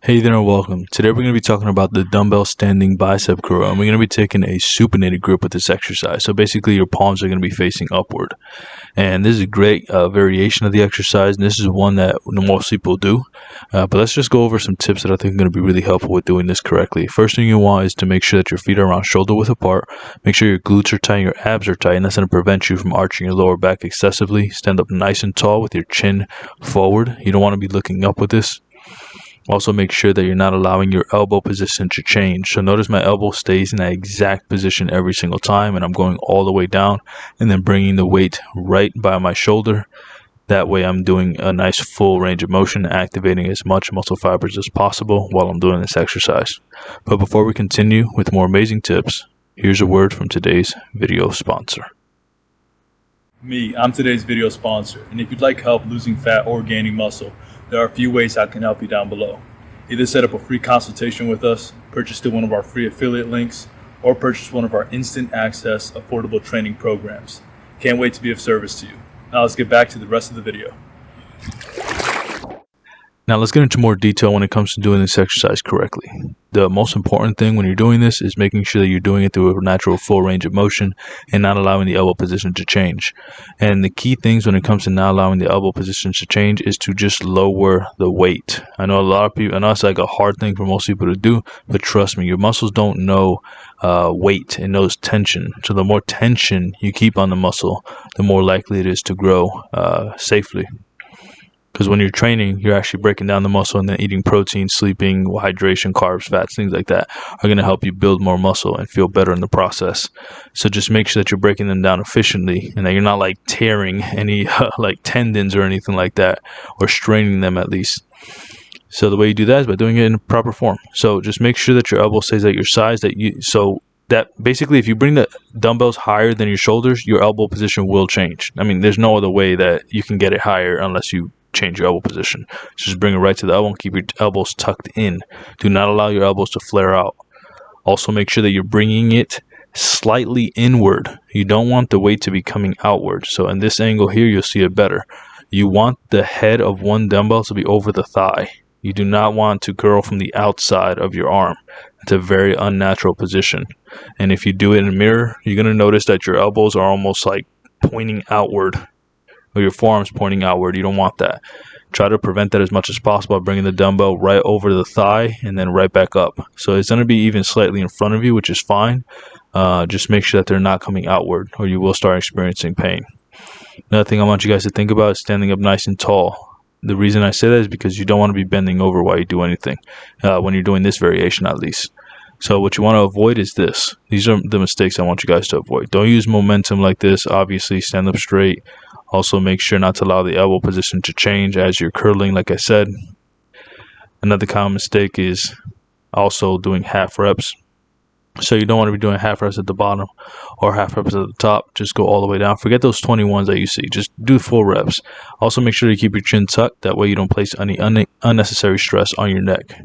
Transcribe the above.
Hey there and welcome. Today we're going to be talking about the dumbbell standing bicep curl, and we're going to be taking a supinated grip with this exercise. So basically your palms are going to be facing upward, and this is a great variation of the exercise, and this is one that most people do. But let's just go over some tips that I think are going to be really helpful with doing this correctly. First thing you want is to make sure that your feet are around shoulder width apart. Make sure your glutes are tight and your abs are tight, and that's going to prevent you from arching your lower back excessively. Stand up nice and tall with your chin forward. You don't want to be looking up with this. Also, make sure that you're not allowing your elbow position to change. So notice my elbow stays in that exact position every single time, and I'm going all the way down and then bringing the weight right by my shoulder. That way I'm doing a nice full range of motion, activating as much muscle fibers as possible while I'm doing this exercise. But before we continue with more amazing tips, here's a word from today's video sponsor. I'm today's video sponsor, and if you'd like help losing fat or gaining muscle, there are a few ways I can help you down below. Either set up a free consultation with us, purchase through one of our free affiliate links, or purchase one of our instant access affordable training programs. Can't wait to be of service to you. Now let's get back to the rest of the video. Now let's get into more detail when it comes to doing this exercise correctly. The most important thing when you're doing this is making sure that you're doing it through a natural full range of motion and not allowing the elbow position to change. And the key things when it comes to not allowing the elbow position to change is to just lower the weight. I know a lot of people, I know it's like a hard thing for most people to do, but trust me, your muscles don't know weight, it knows tension. So the more tension you keep on the muscle, the more likely it is to grow safely. Because when you're training, you're actually breaking down the muscle, and then eating protein, sleeping, hydration, carbs, fats, things like that are going to help you build more muscle and feel better in the process. So just make sure that you're breaking them down efficiently and that you're not like tearing any like tendons or anything like that, or straining them at least. So the way you do that is by doing it in proper form. So just make sure that your elbow stays at your size, so that basically if you bring the dumbbells higher than your shoulders, your elbow position will change. I mean, there's no other way that you can get it higher unless you change your elbow position. Just bring it right to the elbow and keep your elbows tucked in. Do not allow your elbows to flare out. Also make sure that you're bringing it slightly inward. You don't want the weight to be coming outward. So in this angle here, you'll see it better. You want the head of one dumbbell to be over the thigh. You do not want to curl from the outside of your arm. It's a very unnatural position. And if you do it in a mirror, you're going to notice that your elbows are almost like pointing outward, or your forearms pointing outward. You don't want that. Try to prevent that as much as possible by bringing the dumbbell right over the thigh and then right back up. So it's going to be even slightly in front of you, which is fine. Just make sure that they're not coming outward, or you will start experiencing pain. Another thing I want you guys to think about is standing up nice and tall. The reason I say that is because you don't want to be bending over while you do anything, when you're doing this variation at least. So what you want to avoid is this. These are the mistakes I want you guys to avoid. Don't use momentum like this. Obviously, stand up straight. Also, make sure not to allow the elbow position to change as you're curling, like I said. Another common mistake is also doing half reps. So you don't want to be doing half reps at the bottom or half reps at the top. Just go all the way down. Forget those 21s that you see. Just do full reps. Also, make sure to keep your chin tucked. That way you don't place any unnecessary stress on your neck.